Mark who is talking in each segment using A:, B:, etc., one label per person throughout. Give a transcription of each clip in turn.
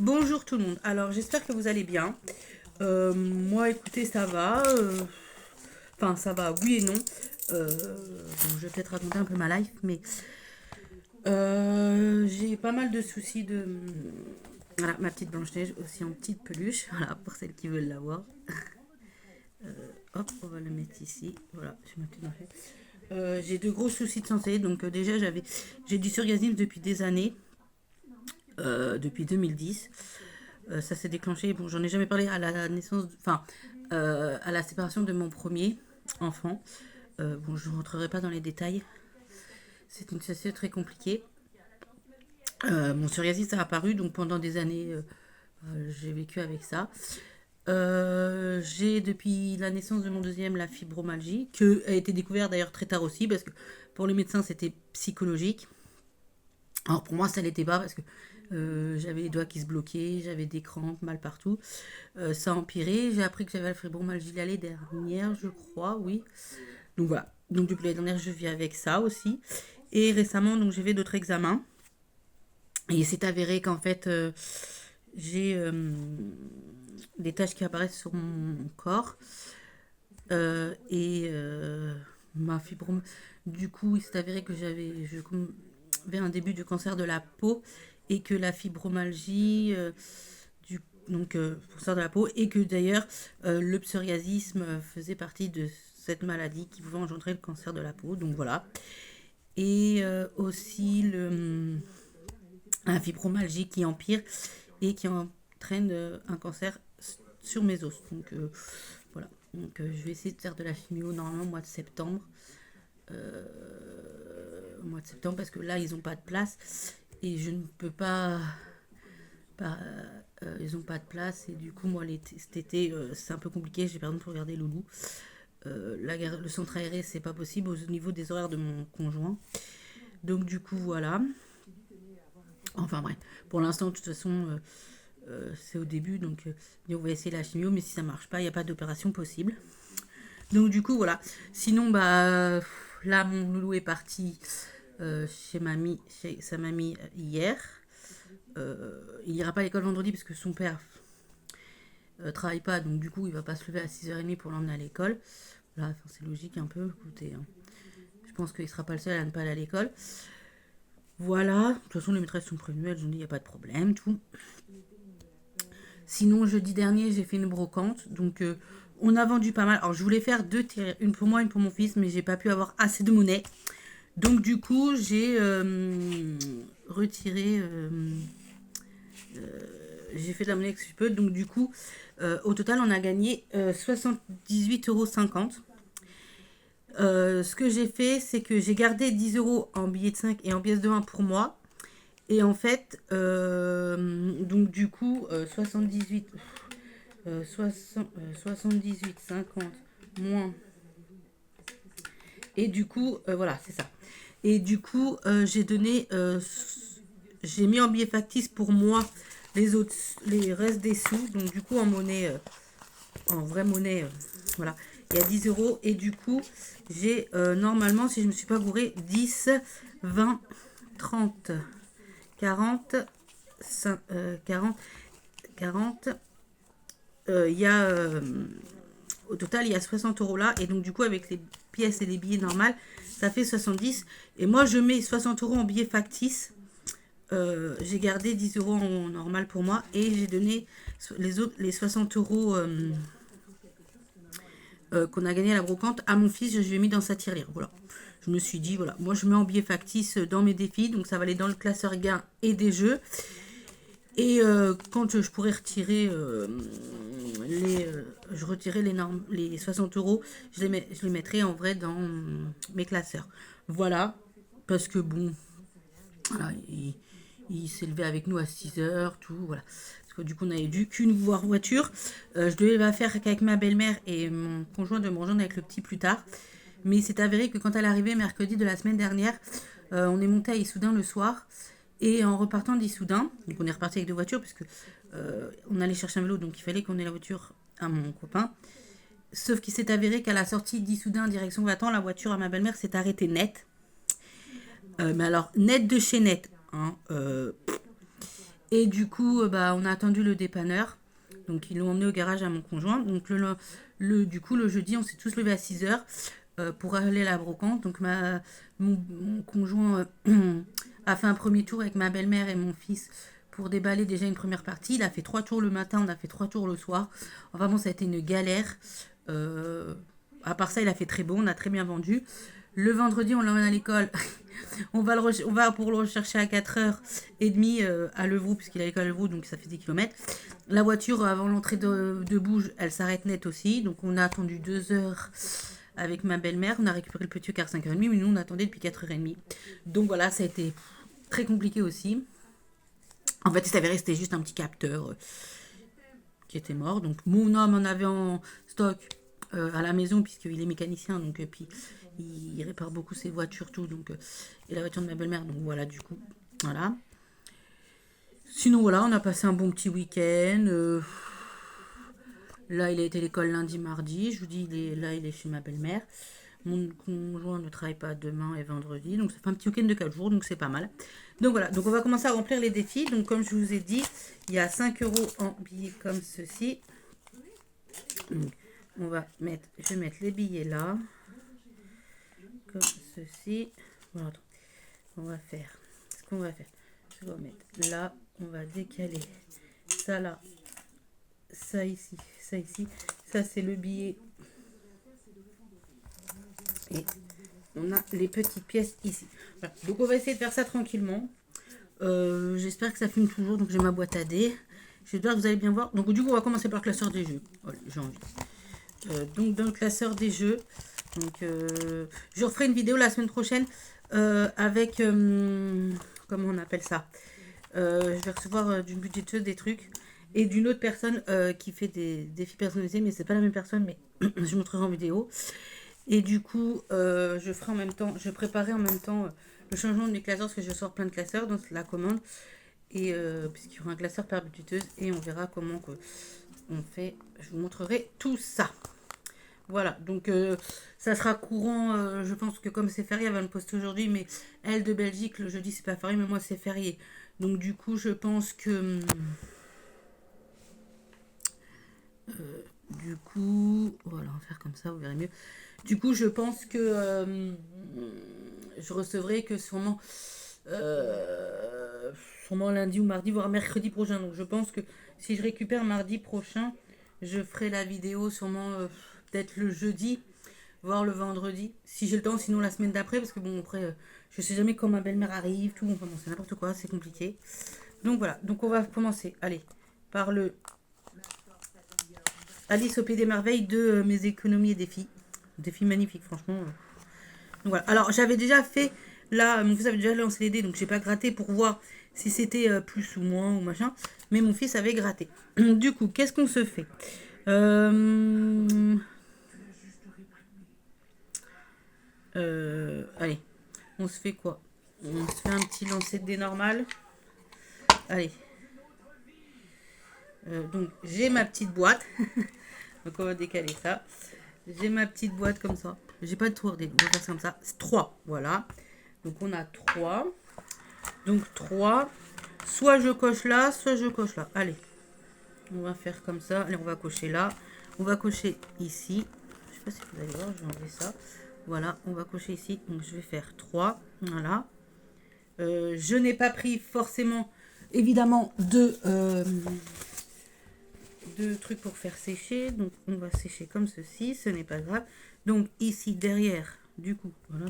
A: Bonjour tout le monde. Alors j'espère que vous allez bien. Moi écoutez ça va. Enfin ça va oui et non. Bon, je vais peut-être raconter un peu ma life, mais j'ai pas mal de soucis de... Voilà, ma petite Blanche-Neige aussi en petite peluche. Voilà, pour celles qui veulent l'avoir. Hop, on va le mettre ici. Voilà, j'ai ma petite Blanche-Neige. J'ai de gros soucis de santé. Donc déjà j'ai du surgasisme depuis des années. Depuis 2010. Ça s'est déclenché, bon, j'en ai jamais parlé à la naissance, enfin, à la séparation de mon premier enfant. Bon, je ne rentrerai pas dans les détails. C'est une situation très compliquée. Mon psoriasis a apparu, donc pendant des années, j'ai vécu avec ça. J'ai depuis la naissance de mon deuxième la fibromyalgie, qui a été découverte d'ailleurs très tard aussi, parce que pour les médecins c'était psychologique. Alors pour moi ça l'était pas parce que j'avais les doigts qui se bloquaient, j'avais des crampes, mal partout. Ça a empiré. J'ai appris que j'avais la fibromyalgie l'année dernière, je crois, oui. Donc voilà. Donc depuis l'année dernière, je vis avec ça aussi. Et récemment, donc j'ai fait d'autres examens. Et c'est avéré qu'en fait, j'ai des taches qui apparaissent sur mon corps. Et ma fibromyalgie. Du coup, il s'est avéré que j'avais un début de cancer de la peau et que la fibromyalgie donc cancer de la peau, et que d'ailleurs le psoriasisme faisait partie de cette maladie qui pouvait engendrer le cancer de la peau. Donc voilà. Et aussi un fibromyalgie qui empire et qui entraîne un cancer sur mes os. Donc voilà. Donc je vais essayer de faire de la chimio normalement au mois de septembre. Au mois de septembre parce que là ils n'ont pas de place et je ne peux pas, ils n'ont pas de place et du coup moi cet été c'est un peu compliqué, j'ai personne pour regarder Loulou. Le centre aéré c'est pas possible au niveau des horaires de mon conjoint, donc du coup voilà, enfin bref, pour l'instant de toute façon c'est au début, donc on va essayer la chimio, mais si ça marche pas il n'y a pas d'opération possible. Donc du coup voilà, sinon bah là mon loulou est parti chez sa mamie hier. Il ira pas à l'école vendredi parce que son père travaille pas, donc du coup il va pas se lever à 6h30 pour l'emmener à l'école. Là, enfin, c'est logique un peu, écoutez, hein. Je pense qu'il sera pas le seul à ne pas aller à l'école. Voilà, de toute façon les maîtresses sont prévenues, elles ont dit il n'y a pas de problème, tout. Sinon jeudi dernier j'ai fait une brocante, donc on a vendu pas mal. Alors je voulais faire deux tirées, une pour moi, une pour mon fils, mais j'ai pas pu avoir assez de monnaie. Donc du coup j'ai retiré j'ai fait de la monnaie que je peux. Donc du coup, au total, on a gagné 78,50 €. Ce que j'ai fait, c'est que j'ai gardé 10 euros en billets de 5 et en pièces de 1 pour moi. Et en fait, donc du coup, 78, 78, 50 moins. Et du coup, voilà, c'est ça. Et du coup, j'ai mis en billet factice pour moi les restes des sous. Donc du coup, en monnaie, en vraie monnaie, voilà, il y a 10 euros. Et du coup, j'ai normalement, si je ne me suis pas gourée, 10, 20, 30, 40, 40, 40. Il y a au total, il y a 60 euros là. Et donc, du coup, avec les pièces et les billets normaux, ça fait 70. Et moi, je mets 60 euros en billets factices. J'ai gardé 10 euros en normal pour moi. Et j'ai donné les 60 euros qu'on a gagné à la brocante à mon fils. Je lui ai mis dans sa tirelire. Voilà. Je me suis dit, voilà, moi je mets en billets factices dans mes défis. Donc, ça va aller dans le classeur gain et des jeux. Et quand je pourrais retirer je retirais les 60 euros, je les mettrai en vrai dans mes classeurs. Voilà, parce que bon, voilà, il s'est levé avec nous à 6 heures, tout, voilà. Parce que du coup, on avait dû qu'une voiture. Je devais la faire qu'avec ma belle-mère et mon conjoint de me rejoindre avec le petit plus tard. Mais c'est avéré que quand elle est arrivée mercredi de la semaine dernière, on est monté à Issoudun le soir. Et en repartant d'Issoudun, donc on est reparti avec deux voitures, parce que on allait chercher un vélo, donc il fallait qu'on ait la voiture à mon copain. Sauf qu'il s'est avéré qu'à la sortie d'Issoudun, direction Vatan, la voiture à ma belle-mère s'est arrêtée net. Mais alors, net de chez net. Hein, Et du coup, bah, on a attendu le dépanneur. Donc, ils l'ont emmené au garage à mon conjoint. Donc, du coup, le jeudi, on s'est tous levés à 6 h pour aller à la brocante. Donc, mon conjoint a fait un premier tour avec ma belle-mère et mon fils pour déballer déjà une première partie. Il a fait 3 tours le matin, on a fait 3 tours le soir. Enfin bon, ça a été une galère. Euh, à part ça, il a fait très beau, on a très bien vendu. Le vendredi, on l'emmène à l'école. On va pour le rechercher à 4h30 à Levroux, puisqu'il a l'école à Levroux, donc ça fait 10 km. La voiture, avant l'entrée de Bouge, elle s'arrête net aussi. Donc on a attendu 2 heures avec ma belle-mère. On a récupéré le petit car 5h30, mais nous on attendait depuis 4h30. Donc voilà, ça a été très compliqué aussi. En fait, il s'avérait que c'était juste un petit capteur qui était mort. Donc mon homme en avait en stock à la maison, puisqu'il est mécanicien, donc puis il répare beaucoup ses voitures, tout. Donc, et la voiture de ma belle-mère, donc voilà, du coup, voilà. Sinon, voilà, on a passé un bon petit week-end. Là, il a été à l'école lundi, mardi. Je vous dis, il est chez ma belle-mère. Mon conjoint ne travaille pas demain et vendredi. Donc, ça fait un petit week-end de 4 jours. Donc, c'est pas mal. Donc, voilà. Donc, on va commencer à remplir les défis. Donc, comme je vous ai dit, il y a 5 € en billets comme ceci. Donc, je vais mettre les billets là. Comme ceci. Voilà. On va faire. Ce qu'on va faire. Je vais mettre là. On va décaler ça là. Ça ici. Ça ici. Ça, c'est le billet. Et on a les petites pièces ici. Voilà. Donc on va essayer de faire ça tranquillement. J'espère que ça filme toujours. Donc j'ai ma boîte à dés. J'espère que vous allez bien voir. Donc du coup on va commencer par le classeur des jeux. Voilà, j'ai envie. Donc dans le classeur des jeux. Donc je referai une vidéo la semaine prochaine avec comment on appelle ça. Je vais recevoir d'une budgéteuse des trucs. Et d'une autre personne qui fait des défis personnalisés. Mais c'est pas la même personne. Mais je montrerai en vidéo. Et du coup, je préparais en même temps le changement de mes classeurs parce que je sors plein de classeurs dans la commande. Et puisqu'il y aura un classeur par budgéteuse et on verra comment on fait. Je vous montrerai tout ça. Voilà, donc ça sera courant. Je pense que comme c'est férié, elle va me poster aujourd'hui. Mais elle de Belgique, le jeudi, c'est pas férié, mais moi c'est férié. Donc du coup, je pense que. Du coup, voilà, on va faire comme ça, vous verrez mieux. Du coup, je pense que je recevrai que sûrement lundi ou mardi, voire mercredi prochain. Donc, je pense que si je récupère mardi prochain, je ferai la vidéo sûrement peut-être le jeudi, voire le vendredi, si j'ai le temps. Sinon, la semaine d'après, parce que bon, après, je sais jamais quand ma belle-mère arrive, tout. Enfin, bon, c'est n'importe quoi, c'est compliqué. Donc voilà. Donc, on va commencer. Allez, par le Alice au Pays des Merveilles de mes économies et défis. Défi magnifique, franchement. Donc voilà. Alors, j'avais déjà fait. Là, mon fils avait déjà lancé les dés, donc j'ai pas gratté pour voir si c'était plus ou moins ou machin. Mais mon fils avait gratté. Du coup, qu'est-ce qu'on se fait Allez, on se fait quoi? On se fait un petit lancer de dés normal. Allez. Donc, j'ai ma petite boîte. Donc, on va décaler ça. J'ai ma petite boîte comme ça. J'ai pas de tour des. On va faire comme ça. C'est 3. Voilà. Donc, on a 3. Donc, 3. Soit je coche là, soit je coche là. Allez. On va faire comme ça. Allez, on va cocher là. On va cocher ici. Je sais pas si vous allez voir. Je vais enlever ça. Voilà. On va cocher ici. Donc, je vais faire 3. Voilà. Je n'ai pas pris forcément, évidemment, de trucs pour faire sécher. Donc, on va sécher comme ceci. Ce n'est pas grave. Donc, ici, derrière, du coup, voilà,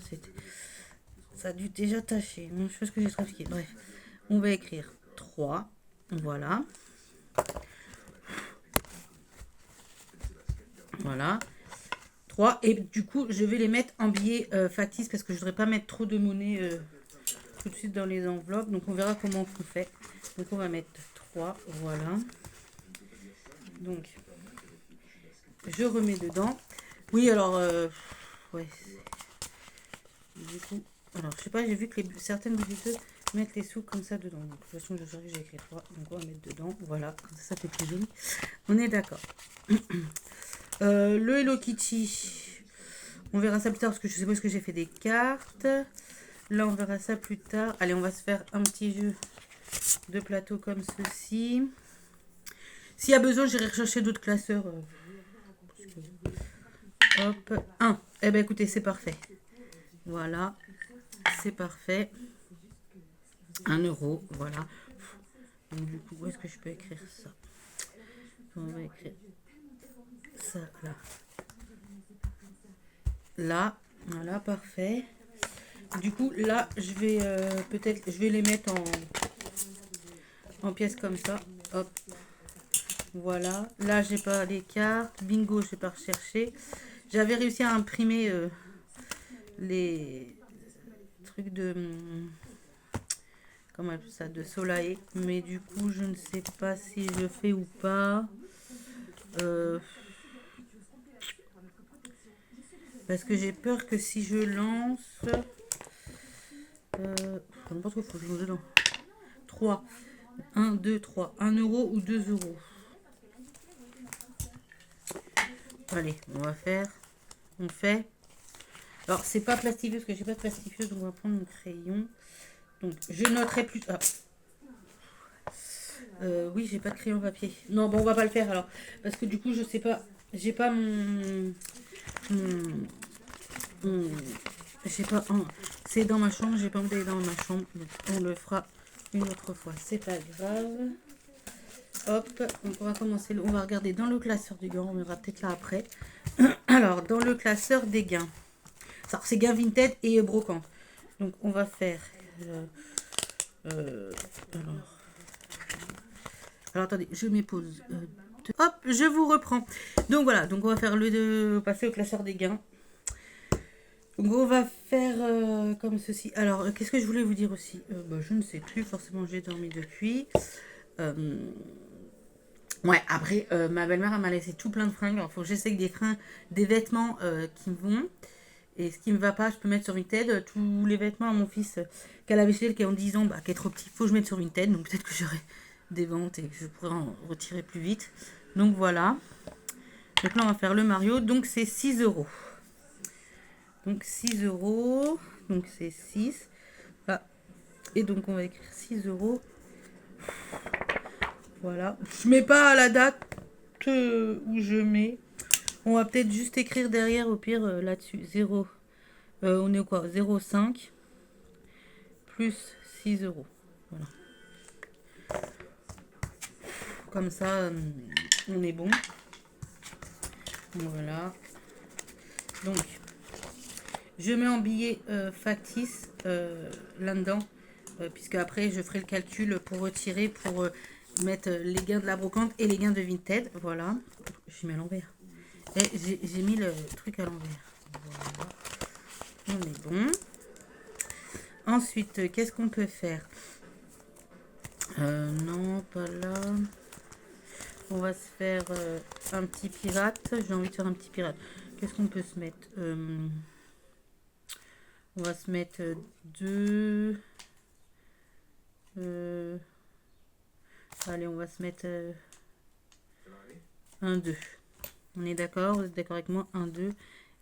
A: ça a dû déjà tâcher. Je sais pas ce que j'ai trafiqué. Bref, on va écrire 3. Voilà. Voilà. 3. Et du coup, je vais les mettre en billets factices parce que je ne voudrais pas mettre trop de monnaie tout de suite dans les enveloppes. Donc, on verra comment on fait. Donc, on va mettre 3. Voilà. Donc, je remets dedans. Oui, alors, ouais. Du coup, alors, je sais pas, j'ai vu que certaines budgéteuses mettent les sous comme ça dedans. Donc, de toute façon, je saurais que j'ai écrit 3. Donc, on va mettre dedans. Voilà, comme ça fait plus joli. On est d'accord. Le Hello Kitty. On verra ça plus tard parce que je sais pas ce que j'ai fait des cartes. Là, on verra ça plus tard. Allez, on va se faire un petit jeu 2 plateaux comme ceci. S'il y a besoin, j'irai rechercher d'autres classeurs. Hop, 1. Eh ben écoutez, c'est parfait. Voilà, c'est parfait. 1 euro, voilà. Donc du coup, où est-ce que je peux écrire ça? On va écrire ça là. Là, voilà, parfait. Du coup, là, je vais peut-être, je vais les mettre en pièces comme ça. Hop. Voilà. Là, j'ai pas les cartes. Bingo, je vais pas rechercher. J'avais réussi à imprimer les trucs de... comment on appelle ça? De Solae. Mais du coup, je ne sais pas si je fais ou pas. Parce que j'ai peur que si je lance... je ne pense qu'il faut que je lance dedans. 3. 1, 2, 3. 1 euro ou 2 euros. Allez, on va faire. On fait. Alors, c'est pas plastifieuse, parce que j'ai pas de plastifieuse, donc on va prendre mon crayon. Donc, je noterai plus... Ah. Oui, j'ai pas de crayon papier. Non, bon, on va pas le faire alors. Parce que du coup, je sais pas... J'ai pas mon... j'ai pas... c'est dans ma chambre, j'ai pas envie d'aller dans ma chambre. Donc, on le fera une autre fois. C'est pas grave. Hop, donc on va commencer. On va regarder dans le classeur des gains. On verra peut-être là après. Alors, dans le classeur des gains. C'est gain Vinted et brocante. Donc, on va faire... alors, attendez, je m'épose. Hop, je vous reprends. Donc, voilà. Donc, on va faire passer au classeur des gains. Donc, on va faire comme ceci. Alors, qu'est-ce que je voulais vous dire aussi? Je ne sais plus. Forcément, j'ai dormi depuis. Ouais, après, ma belle-mère m'a laissé tout plein de fringues. Alors, il faut que j'essaye des vêtements qui me vont. Et ce qui me va pas, je peux mettre sur Vinted. Tous les vêtements à mon fils qu'elle avait chez elle, qui a 10 ans, qui est trop petit, il faut que je mette sur Vinted. Donc peut-être que j'aurai des ventes et que je pourrai en retirer plus vite. Donc voilà. Donc là, on va faire le Mario. Donc c'est 6 euros. Donc 6 euros. Donc c'est 6. Ah. Et donc on va écrire 6 euros. Voilà. Je mets pas la date où je mets. On va peut-être juste écrire derrière, au pire, là-dessus. 0. On est au quoi? 0,5 plus 6 euros. Voilà. Comme ça, on est bon. Voilà. Donc, je mets en billet factice là-dedans. Puisque après, je ferai le calcul pour retirer, pour mettre les gains de la brocante et les gains de Vinted. Voilà. Je mets à l'envers. Et j'ai mis le truc à l'envers. Voilà. On est bon. Ensuite, qu'est-ce qu'on peut faire? Non, pas là. On va se faire un petit pirate. J'ai envie de faire un petit pirate. Qu'est-ce qu'on peut se mettre? On va se mettre 2. Allez, on va se mettre 1, 2. On est d'accord? Vous êtes d'accord avec moi? 1, 2.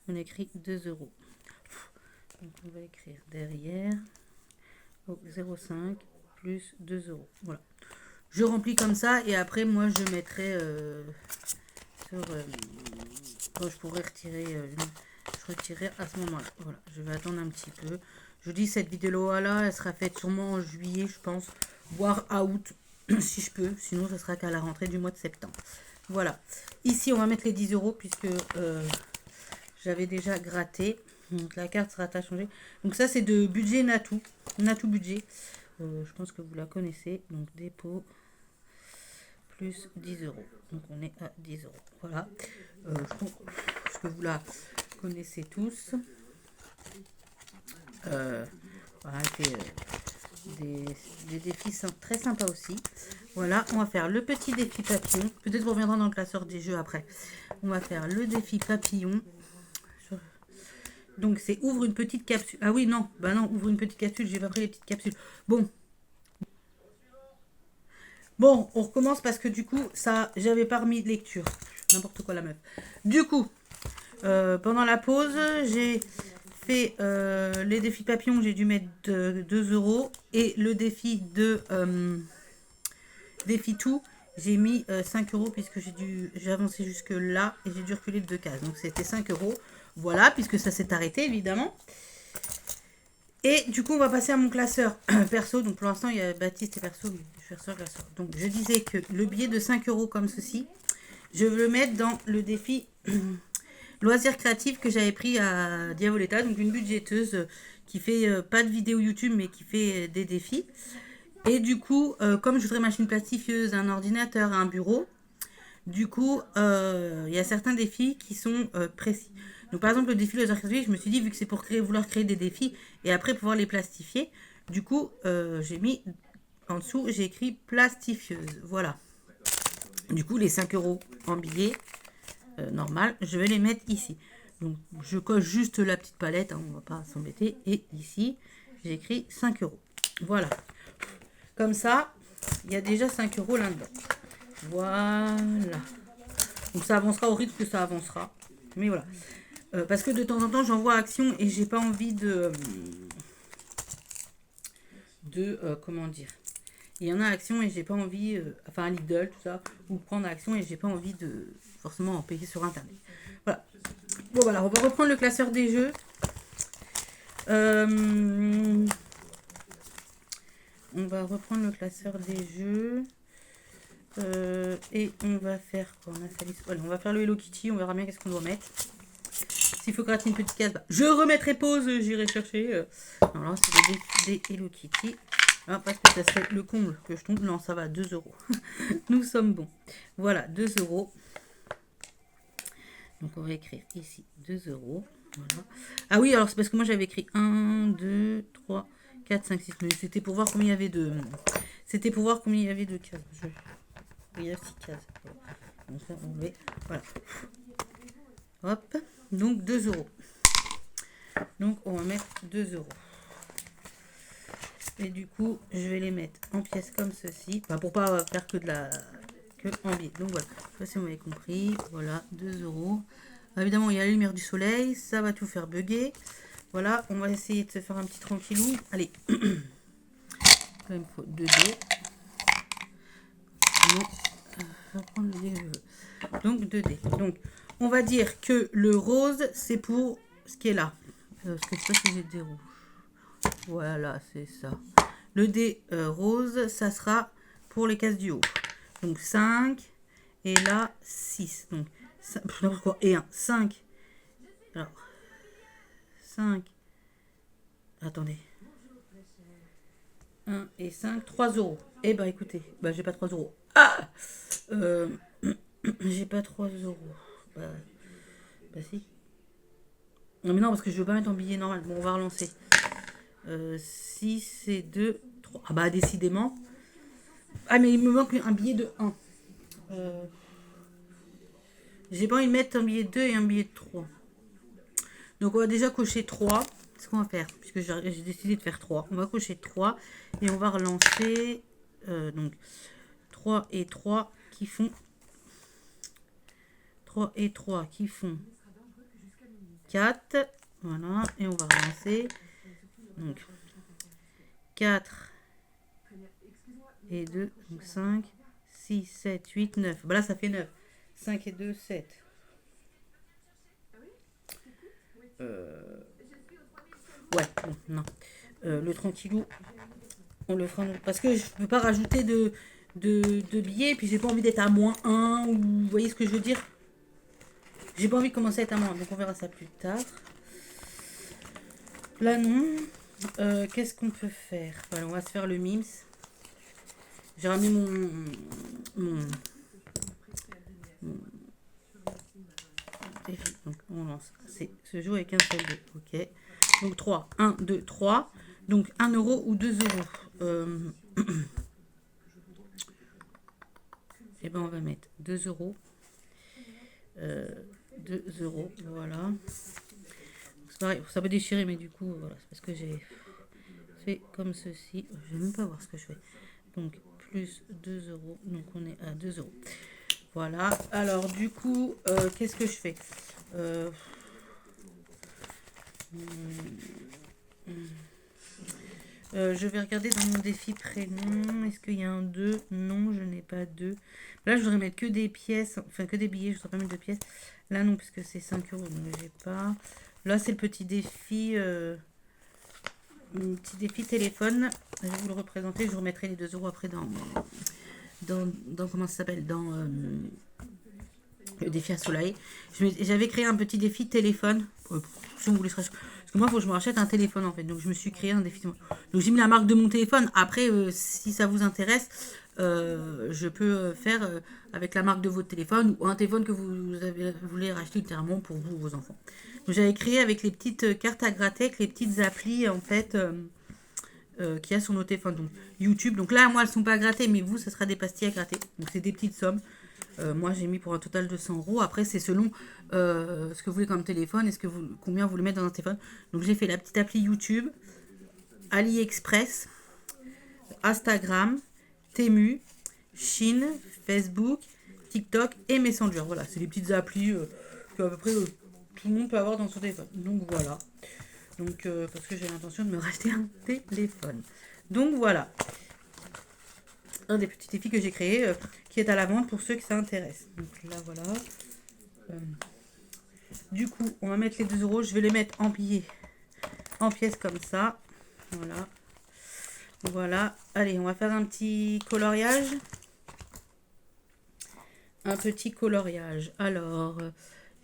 A: On écrit 2 euros. Donc on va écrire derrière 0,5 plus 2 euros. Voilà. Je remplis comme ça et après moi je mettrai sur quand je pourrais retirer, je retirerai à ce moment-là. Voilà, je vais attendre un petit peu. Je vous dis, cette vidéo là, elle sera faite sûrement en juillet, je pense, voire à août si je peux. Sinon, ce sera qu'à la rentrée du mois de septembre. Voilà. Ici, on va mettre les 10 euros puisque j'avais déjà gratté. Donc la carte sera à changer. Donc ça, c'est de budget Natou. Natou budget. Je pense que vous la connaissez. Donc dépôt plus 10 euros. Donc on est à 10 euros. Voilà. Je pense que vous la connaissez tous. Voilà, c'est des défis très sympas aussi. Voilà, on va faire le petit défi papillon. Peut-être qu'on reviendra dans le classeur des jeux après. On va faire le défi papillon. Donc c'est ouvre une petite capsule. Ah oui, non, bah non, ouvre une petite capsule. J'ai pas pris les petites capsules. Bon, on recommence parce que du coup, ça, j'avais pas remis de lecture. N'importe quoi la meuf. Du coup, pendant la pause, j'ai fait les défis papillons, j'ai dû mettre 2 euros. Et le défi de défi tout, j'ai mis 5 euros puisque j'ai avancé jusque là et j'ai dû reculer de 2 cases. Donc c'était 5 euros. Voilà, puisque ça s'est arrêté évidemment. Et du coup, on va passer à mon classeur perso. Donc pour l'instant, il y a Baptiste et perso. Mais je vais faire classeur. Donc je disais que le billet de 5 euros comme ceci, je veux le mettre dans le défi loisirs créatifs que j'avais pris à Diavoletta. Donc une budgéteuse qui fait pas de vidéos YouTube mais qui fait des défis. Et du coup, comme je voudrais une machine plastifieuse, un ordinateur, un bureau, du coup, il y a certains défis qui sont précis. Donc par exemple, le défi loisirs créatifs, je me suis dit, vu que c'est pour vouloir créer des défis et après pouvoir les plastifier, du coup, j'ai mis en dessous, j'ai écrit plastifieuse. Voilà. Du coup, les 5 euros en billet normal, je vais les mettre ici. Donc, je coche juste la petite palette, hein, on va pas s'embêter. Et ici, j'ai écrit 5 euros. Voilà. Comme ça, il y a déjà 5 euros là-dedans. Voilà. Donc, ça avancera au rythme que ça avancera. Mais voilà. Parce que de temps en temps, j'envoie Action et j'ai pas envie comment dire. Il y en a Action et j'ai pas envie, enfin Lidl, tout ça, ou prendre Action et j'ai pas envie de forcément en payer sur Internet. Voilà. Bon voilà, on va reprendre le classeur des jeux. On va reprendre le classeur des jeux. Et on va faire quoi? On va faire le Hello Kitty, on verra bien qu'est-ce qu'on doit mettre. S'il faut gratter une petite case, bah, je remettrai pause, j'irai chercher. Non, là, c'est des Hello Kitty. Ah, parce que ça serait le comble que je tombe. Non, ça va, 2 euros. Nous sommes bons. Voilà, 2 euros. Donc, on va écrire ici 2 euros. Voilà. Ah oui, alors c'est parce que moi j'avais écrit 1, 2, 3, 4, 5, 6. Mais c'était pour voir combien il y avait de. C'était pour voir combien il y avait de cases. Il y a 6 cases. Donc ça, on met. Voilà. Hop. Donc 2 euros. Donc on va mettre 2 euros. Et du coup, je vais les mettre en pièces comme ceci. Enfin, pour pas faire que en billet. Donc voilà. Je sais pas si vous m'avez compris. Voilà, 2 euros. Évidemment, il y a la lumière du soleil. Ça va tout faire bugger. Voilà, on va essayer de se faire un petit tranquillou. Allez. Quand même, il faut 2 dés. Sinon, je vais prendre le dé que je veux. Donc 2 dés. Donc, on va dire que le rose, c'est pour ce qui est là. Parce que je sais pas si j'ai des rouges. Voilà, c'est ça. Le dé rose, ça sera pour les cases du haut. Donc 5. Et là, 6. Donc, 5, et 1. 5. Alors, 5. Attendez. 1 et 5. 3 euros. Eh ben, écoutez. Bah, j'ai pas 3 euros. Ah j'ai pas 3 euros. Bah si. Non, mais non, parce que je veux pas mettre en billet normal. Bon, on va relancer. 6 et 2, 3. Ah bah, décidément. Ah, mais il me manque un billet de 1. J'ai pas envie de mettre un billet de 2 et un billet de 3. Donc, on va déjà cocher 3. C'est ce qu'on va faire. Puisque j'ai décidé de faire 3. On va cocher 3. Et on va relancer. Donc, 3 et 3 qui font. 3 et 3 qui font 4. Voilà. Et on va relancer. Donc, 4 et 2. Donc, 5, 6, 7, 8, 9. Bah là, ça fait 9. 5 et 2, 7. Ouais, non. Le tranquillou, on le fera. Parce que je peux pas rajouter de billets, puis j'ai pas envie d'être à -1, ou vous voyez ce que je veux dire. J'ai pas envie de commencer à être à moins, donc on verra ça plus tard. Là, non. Qu'est-ce qu'on peut faire? Voilà, on va se faire le Mims. J'ai ramené mon défi. Donc, on lance. C'est ce jeu avec un seul dé. Ok. Donc, 3. 1, 2, 3. Donc, 1 euro ou 2 euros. Et ben, on va mettre 2 euros. 2 euros. Voilà. C'est pareil, ça peut déchirer, mais du coup, voilà. C'est parce que j'ai fait comme ceci. Je vais même pas voir ce que je fais. Donc, plus 2 euros. Donc, on est à 2 euros. Voilà. Alors, du coup, qu'est-ce que je fais Je vais regarder dans mon défi prénom. Est-ce qu'il y a un 2? Non, je n'ai pas 2. Là, je voudrais mettre que des pièces, enfin que des billets. Je ne voudrais pas mettre de pièces. Là, non, puisque c'est 5 euros, donc j'ai pas. Là, c'est le petit défi. Un petit défi téléphone. Je vais vous le représenter. Je vous remettrai les 2 euros après dans comment ça s'appelle, dans le défi à soleil. J'avais créé un petit défi téléphone. Si on voulait parce que moi, il faut que je me rachète un téléphone en fait. Donc, je me suis créé un défi. Donc, j'ai mis la marque de mon téléphone. Après, si ça vous intéresse, je peux faire avec la marque de votre téléphone ou un téléphone que vous voulez racheter littéralement pour vous ou vos enfants. Donc, j'avais créé avec les petites cartes à gratter, avec les petites applis en fait. Qu'il y a sur nos téléphones. Donc YouTube. Donc là, moi, elles sont pas grattées, mais vous, ça sera des pastilles à gratter. Donc c'est des petites sommes. Moi, j'ai mis pour un total de 100 euros. Après, c'est selon ce que vous voulez comme téléphone et combien vous voulez mettre dans un téléphone. Donc j'ai fait la petite appli YouTube, AliExpress, Instagram, Temu, Chine, Facebook, TikTok et Messenger. Voilà, c'est les petites applis que à peu près tout le monde peut avoir dans son téléphone. Donc voilà. Donc, parce que j'ai l'intention de me racheter un téléphone. Donc voilà. Un des petits défis que j'ai créé qui est à la vente pour ceux que ça intéresse. Donc là, voilà. Du coup, on va mettre les 2 euros. Je vais les mettre en billets, en pièces comme ça. Voilà. Voilà. Allez, on va faire un petit coloriage. Un petit coloriage. Alors,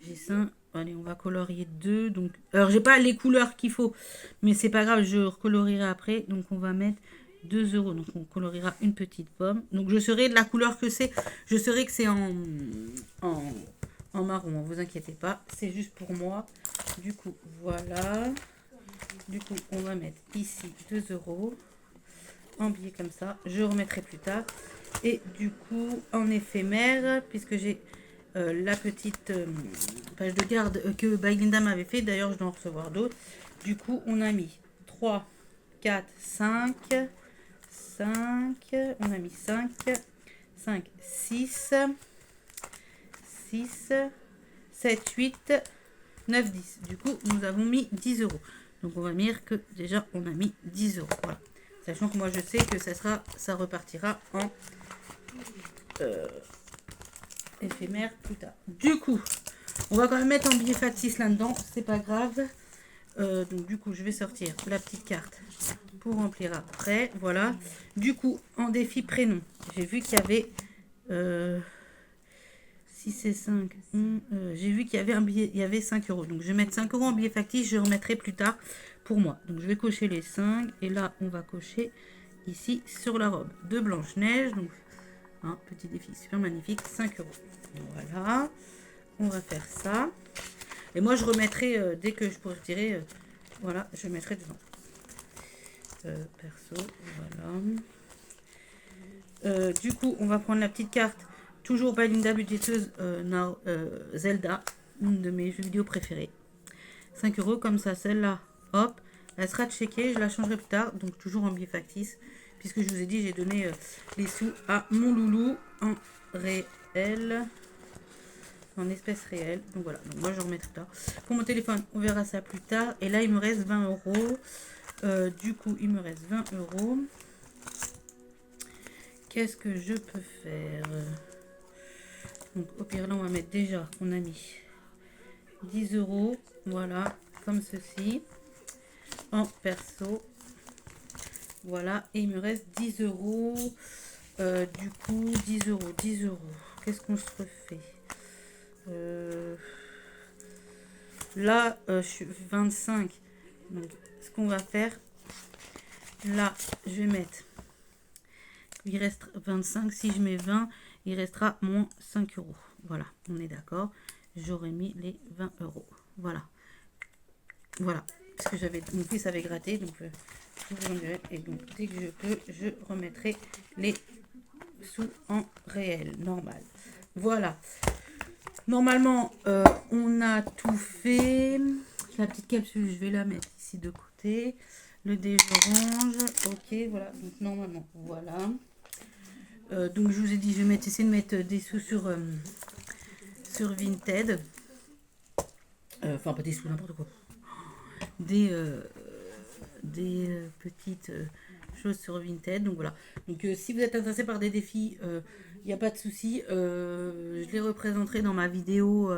A: j'ai ça. Allez, on va colorier 2. Donc, alors, j'ai pas les couleurs qu'il faut, mais c'est pas grave, je recolorierai après. Donc, on va mettre 2 euros. Donc, on coloriera une petite pomme. Donc, je serai de la couleur que c'est. Je serai que c'est en marron. Ne vous inquiétez pas. C'est juste pour moi. Du coup, voilà. Du coup, on va mettre ici 2 euros. En billet comme ça. Je remettrai plus tard. Et du coup, en éphémère, puisque j'ai la petite page de garde que Linda m'avait fait. D'ailleurs, je dois en recevoir d'autres. Du coup, on a mis 3, 4, 5. On a mis 5, 6, 7, 8, 9, 10. Du coup, nous avons mis 10 euros. Donc, on va dire que déjà, on a mis 10 euros. Voilà. Sachant que moi, je sais que ça repartira en éphémère plus tard. Du coup, on va quand même mettre un billet factice là-dedans, c'est pas grave. Donc du coup, je vais sortir la petite carte pour remplir après. Voilà. Du coup, en défi prénom, j'ai vu qu'il y avait 6 et 5. J'ai vu qu'il y avait un billet, il y avait 5 euros. Donc je vais mettre 5 euros en billet factice, je remettrai plus tard pour moi. Donc je vais cocher les 5 et là, on va cocher ici sur la robe de Blanche-Neige. Donc un petit défi super magnifique, 5 euros. Voilà, on va faire ça. Et moi, je remettrai, dès que je pourrai retirer, voilà, je mettrai dedans. Perso, voilà. Du coup, on va prendre la petite carte, toujours Linda budgéteuse Zelda, une de mes jeux vidéo préférés. 5 euros, comme ça, celle-là, hop, elle sera checkée, je la changerai plus tard, donc toujours en billet factice. Puisque je vous ai dit, j'ai donné les sous à mon loulou en réel, en espèces réelles. Donc voilà, donc moi je remets tout tard. Pour mon téléphone, on verra ça plus tard. Et là, il me reste 20 euros. Du coup, il me reste 20 euros. Qu'est-ce que je peux faire? Donc au pire, là, on va mettre déjà, on a mis 10 euros. Voilà, comme ceci. En perso. Voilà, et il me reste 10 euros. Du coup, 10 euros, 10 euros. Qu'est-ce qu'on se refait? Là, je suis 25. Donc, ce qu'on va faire, là, je vais mettre. Il reste 25. Si je mets 20, il restera moins 5 euros. Voilà, on est d'accord. J'aurais mis les 20 euros. Voilà. Voilà. Parce que j'avais, mon fils avait gratté. Donc, et donc, dès que je peux, je remettrai les sous en réel, normal. Voilà. Normalement, on a tout fait. La petite capsule, je vais la mettre ici de côté. Le dé orange. Ok, voilà. Donc, normalement, voilà. Donc, je vous ai dit, je vais essayer de mettre des sous sur Vinted. Enfin, pas des sous, n'importe quoi. des petites choses sur Vinted. Donc voilà. Donc si vous êtes intéressé par des défis, il n'y a pas de souci. Je les représenterai dans ma vidéo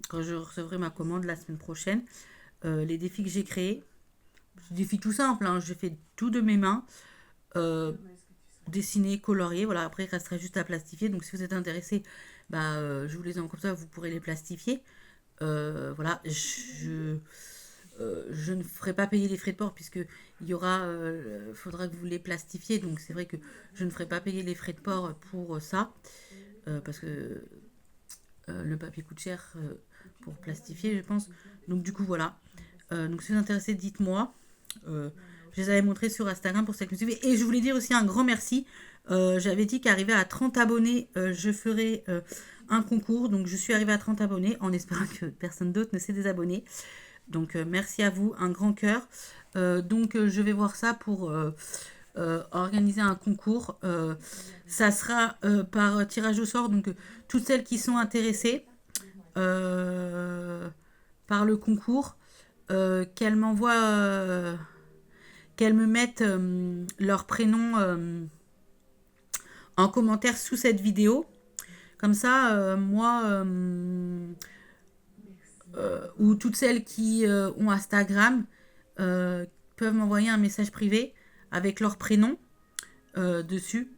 A: quand je recevrai ma commande la semaine prochaine. Les défis que j'ai créés. Des défis tout simples, hein. Je fais tout de mes mains. Euh, Dessiner, colorier. Voilà, après il resterait juste à plastifier. Donc si vous êtes intéressé, bah, je vous les envoie comme ça, vous pourrez les plastifier. Voilà, je ne ferai pas payer les frais de port puisque faudra que vous les plastifiez. Donc c'est vrai que je ne ferai pas payer les frais de port pour ça parce que le papier coûte cher pour plastifier, je pense. Donc du coup voilà. Donc si vous êtes intéressé, dites-moi. Je les avais montrés sur Instagram pour celles qui me suivent. Et je voulais dire aussi un grand merci. J'avais dit qu'arrivé à 30 abonnés, je ferai un concours. Donc je suis arrivée à 30 abonnés en espérant que personne d'autre ne s'est désabonné. Donc merci à vous, un grand cœur. Je vais voir ça pour organiser un concours. Ça sera par tirage au sort. Donc toutes celles qui sont intéressées par le concours, qu'elles m'envoient, qu'elles me mettent leur prénom en commentaire sous cette vidéo. Comme ça, moi, ou toutes celles qui ont Instagram peuvent m'envoyer un message privé avec leur prénom dessus.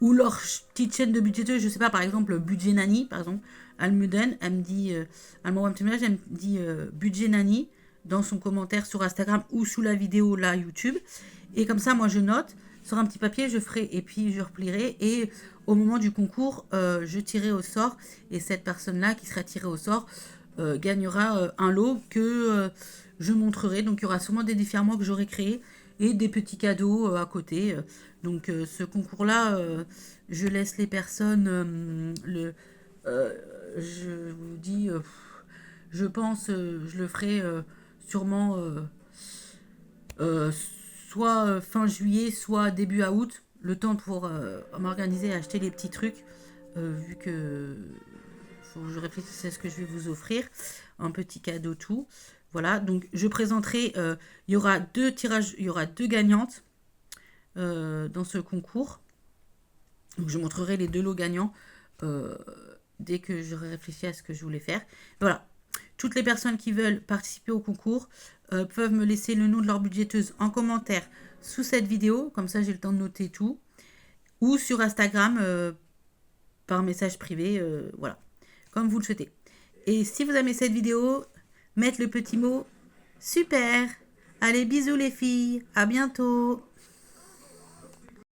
A: Ou leur petite chaîne de budgéteuse, je sais pas, par exemple, Budget Nani, par exemple, elle me donne, elle me dit, elle m'envoie un petit message, elle me dit Budget Nani dans son commentaire sur Instagram ou sous la vidéo là YouTube. Et comme ça, moi, je note sur un petit papier, je ferai et puis je replierai. Et au moment du concours, je tirerai au sort. Et cette personne-là qui sera tirée au sort gagnera un lot que je montrerai. Donc, il y aura sûrement des défis à moi que j'aurai créés et des petits cadeaux à côté. Donc, ce concours-là, je laisse les personnes je vous dis, je pense, je le ferai sûrement euh, soit fin juillet, soit début août, le temps pour m'organiser et acheter les petits trucs, vu que faut que je réfléchisse à ce que je vais vous offrir, un petit cadeau tout. Voilà, donc je présenterai, il y aura deux tirages, il y aura deux gagnantes dans ce concours. Donc je montrerai les deux lots gagnants dès que j'aurai réfléchi à ce que je voulais faire. Voilà, toutes les personnes qui veulent participer au concours peuvent me laisser le nom de leur budgéteuse en commentaire sous cette vidéo, comme ça j'ai le temps de noter tout, ou sur Instagram par message privé, voilà, comme vous le souhaitez. Et si vous aimez cette vidéo, mettez le petit mot super. Allez, bisous les filles, à bientôt.